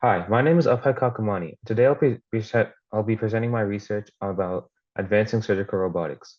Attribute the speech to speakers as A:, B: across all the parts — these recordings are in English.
A: Hi, my name is Abhay Kakumani. Today I'll be presenting my research about advancing surgical robotics,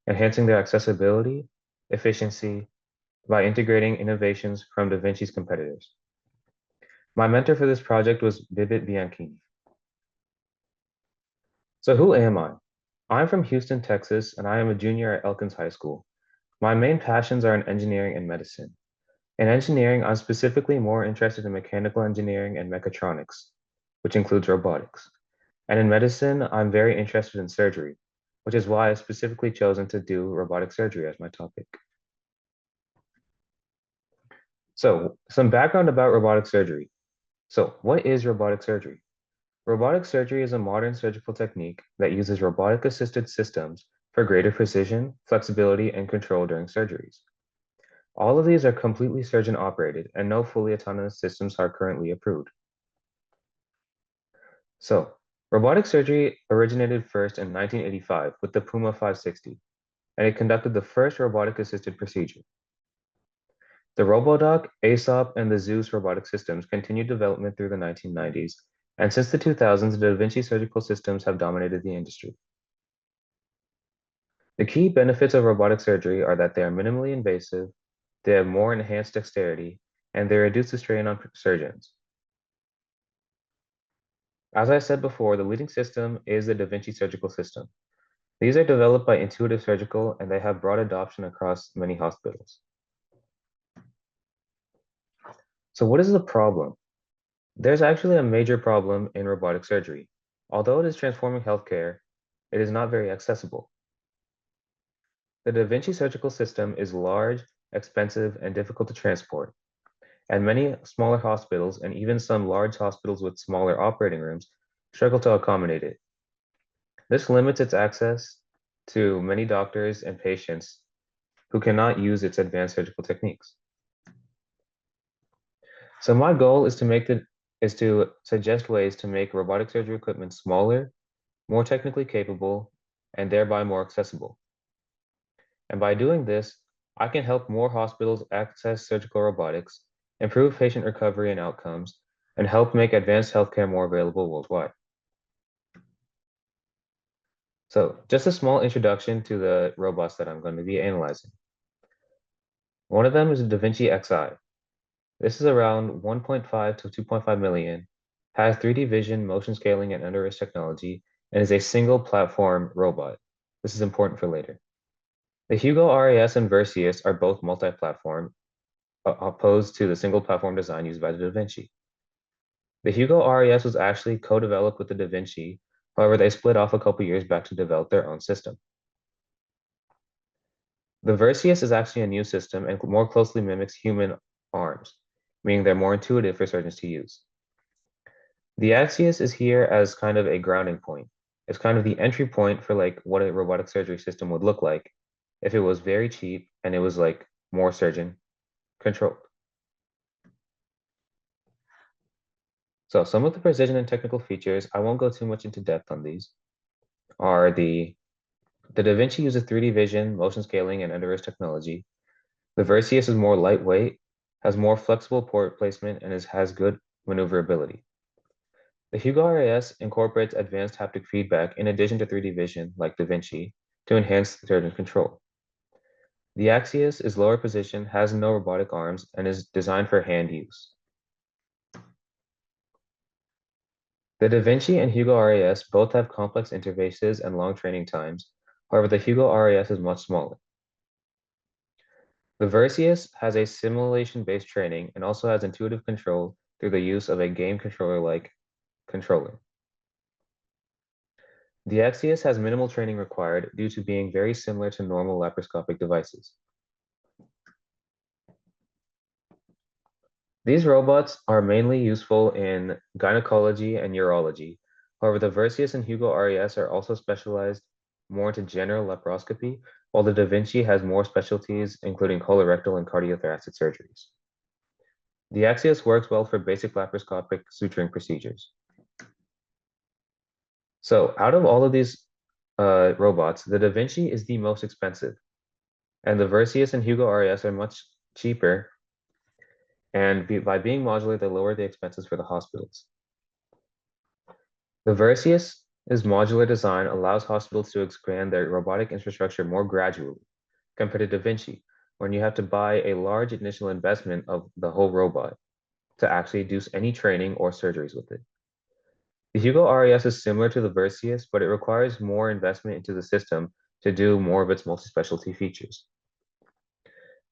A: enhancing their accessibility, efficiency by integrating innovations from Da Vinci's competitors. My mentor for this project was Bibit Bianchini. So who am I? I'm from Houston, Texas, and I am a junior at Elkins High School. My main passions are in engineering and medicine. In engineering, I'm specifically more interested in mechanical engineering and mechatronics, which includes robotics. And in medicine, I'm very interested in surgery, which is why I specifically chosen to do robotic surgery as my topic. So, some background about robotic surgery. So, what is robotic surgery? Robotic surgery is a modern surgical technique that uses robotic assisted systems for greater precision, flexibility, and control during surgeries. All of these are completely surgeon operated, and no fully autonomous systems are currently approved. So, robotic surgery originated first in 1985 with the Puma 560, and it conducted the first robotic-assisted procedure. The RoboDoc, ASOP, and the Zeus robotic systems continued development through the 1990s, and since the 2000s, the Da Vinci surgical systems have dominated the industry. The key benefits of robotic surgery are that they are minimally invasive, they have more enhanced dexterity, and they reduce the strain on surgeons. As I said before, the leading system is the Da Vinci surgical system. These are developed by Intuitive Surgical, and they have broad adoption across many hospitals. So what is the problem? There's actually a major problem in robotic surgery. Although it is transforming healthcare, it is not very accessible. The Da Vinci surgical system is large, expensive, and difficult to transport, and many smaller hospitals and even some large hospitals with smaller operating rooms struggle to accommodate it. This limits its access to many doctors and patients who cannot use its advanced surgical techniques. So my goal is to suggest ways to make robotic surgery equipment smaller, more technically capable, and thereby more accessible. And by doing this, I can help more hospitals access surgical robotics, improve patient recovery and outcomes, and help make advanced healthcare more available worldwide. So just a small introduction to the robots that I'm going to be analyzing. One of them is the Da Vinci Xi. This is around 1.5 to 2.5 million, has 3D vision, motion scaling, and under-wrist technology, and is a single platform robot. This is important for later. The Hugo RAS and Versius are both multi-platform, opposed to the single platform design used by the Da Vinci. The Hugo RAS was actually co-developed with the Da Vinci, however, they split off a couple years back to develop their own system. The Versius is actually a new system and more closely mimics human arms, meaning they're more intuitive for surgeons to use. The Axius is here as kind of a grounding point. It's kind of the entry point for like what a robotic surgery system would look like if it was very cheap and it was like more surgeon controlled. So some of the precision and technical features, I won't go too much into depth on these, are the Da Vinci uses 3D vision, motion scaling, and under-wrist technology. The Versius is more lightweight, has more flexible port placement, and has good maneuverability. The Hugo RAS incorporates advanced haptic feedback in addition to 3D vision, like Da Vinci, to enhance surgeon control. The Axius is lower position, has no robotic arms, and is designed for hand use. The Da Vinci and Hugo RAS both have complex interfaces and long training times. However, the Hugo RAS is much smaller. The Versius has a simulation-based training and also has intuitive control through the use of a game controller-like controller. The Axius has minimal training required due to being very similar to normal laparoscopic devices. These robots are mainly useful in gynecology and urology. However, the Versius and Hugo RES are also specialized more into general laparoscopy, while the Da Vinci has more specialties, including colorectal and cardiothoracic surgeries. The Axios works well for basic laparoscopic suturing procedures. So out of all of these robots, the Da Vinci is the most expensive, and the Versius and Hugo RES are much cheaper, and by being modular, they lower the expenses for the hospitals. The Versius' modular design allows hospitals to expand their robotic infrastructure more gradually compared to Da Vinci, when you have to buy a large initial investment of the whole robot to actually do any training or surgeries with it. The Hugo RES is similar to the Versius, but it requires more investment into the system to do more of its multi-specialty features.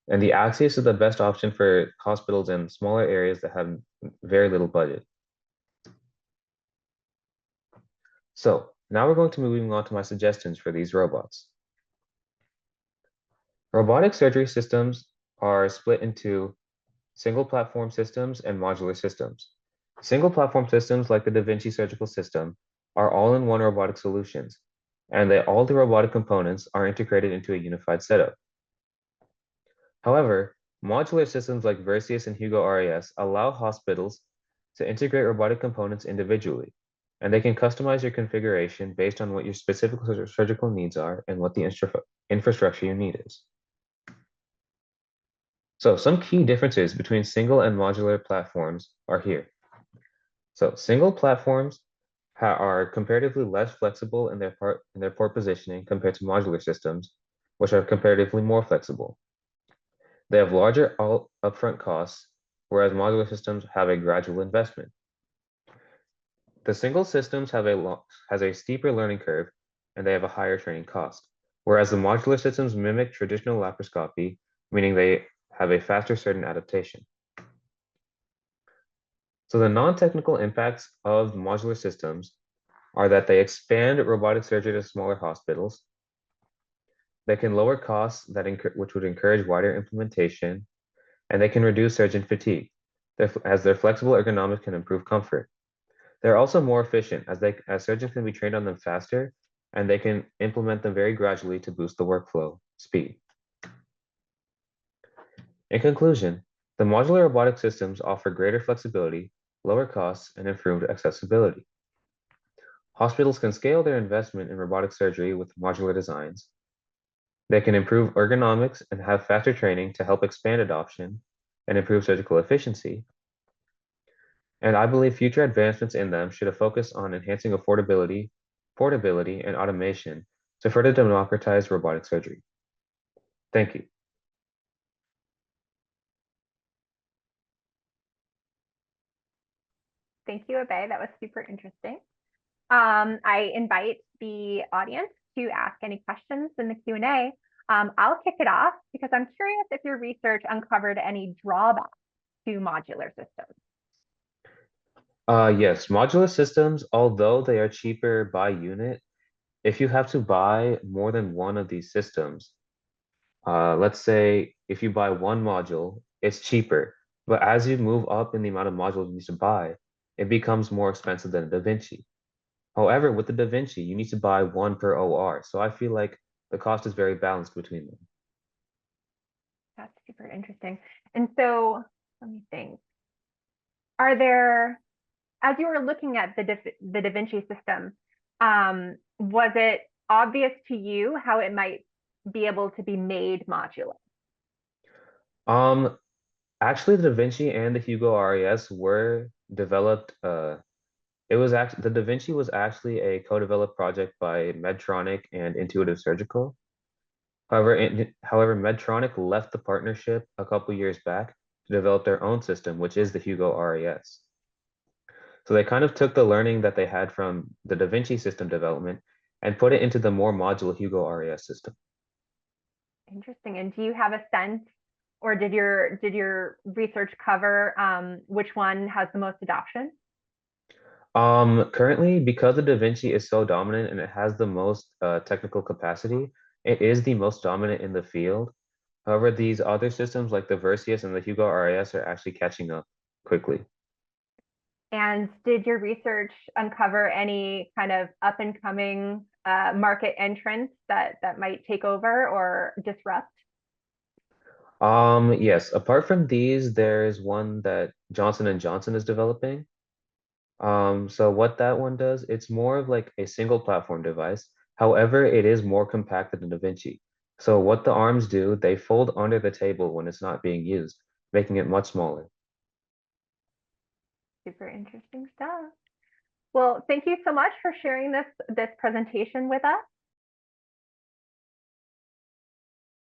A: And the Axios is the best option for hospitals in smaller areas that have very little budget. So now we're going to moving on to my suggestions for these robots. Robotic surgery systems are split into single platform systems and modular systems. Single platform systems like the Da Vinci surgical system are all-in-one robotic solutions, and all the robotic components are integrated into a unified setup. However, modular systems like Versius and Hugo RES allow hospitals to integrate robotic components individually, and they can customize your configuration based on what your specific surgical needs are and what the infrastructure you need is. So some key differences between single and modular platforms are here. So single platforms are comparatively less flexible in their port positioning compared to modular systems, which are comparatively more flexible. They have larger upfront costs, whereas modular systems have a gradual investment. The single systems has a steeper learning curve, and they have a higher training cost, whereas the modular systems mimic traditional laparoscopy, meaning they have a faster certain adaptation. So the non-technical impacts of modular systems are that they expand robotic surgery to smaller hospitals. They can lower costs which would encourage wider implementation, and they can reduce surgeon fatigue, as their flexible ergonomics can improve comfort. They're also more efficient as surgeons can be trained on them faster, and they can implement them very gradually to boost the workflow speed. In conclusion, the modular robotic systems offer greater flexibility, lower costs, and improved accessibility. Hospitals can scale their investment in robotic surgery with modular designs. They can improve ergonomics and have faster training to help expand adoption and improve surgical efficiency. And I believe future advancements in them should focus on enhancing affordability, portability, and automation to further democratize robotic surgery. Thank you.
B: Thank you, Abhay. That was super interesting. I invite the audience to ask any questions in the Q&A. I'll kick it off because I'm curious if your research uncovered any drawbacks to modular systems.
A: Yes, modular systems, although they are cheaper by unit, if you have to buy more than one of these systems, let's say if you buy one module, it's cheaper. But as you move up in the amount of modules you need to buy, it becomes more expensive than Da Vinci. However, with the Da Vinci, you need to buy one per OR. So I feel like the cost is very balanced between them.
B: That's super interesting. And so let me think. Are there, as you were looking at the Da Vinci system, was it obvious to you how it might be able to be made modular?
A: Actually, the Da Vinci and the Hugo RES were developed. It was actually the Da Vinci was actually a co-developed project by Medtronic and Intuitive Surgical. However, Medtronic left the partnership a couple years back to develop their own system, which is the Hugo RES. So they kind of took the learning that they had from the Da Vinci system development and put it into the more modular Hugo RES system.
B: Interesting. And do you have a sense, or did your research cover which one has the most adoption?
A: Currently, because the Da Vinci is so dominant and it has the most technical capacity, it is the most dominant in the field. However, these other systems like the Versius and the Hugo RAS are actually catching up quickly.
B: And did your research uncover any kind of up and coming market entrants that might take over or disrupt?
A: Yes, apart from these, there's one that Johnson & Johnson is developing. So what that one does, it's more of like a single platform device. However, it is more compacted than Da Vinci. So what the arms do, they fold under the table when it's not being used, making it much smaller.
B: Super interesting stuff. Well, thank you so much for sharing this presentation with us.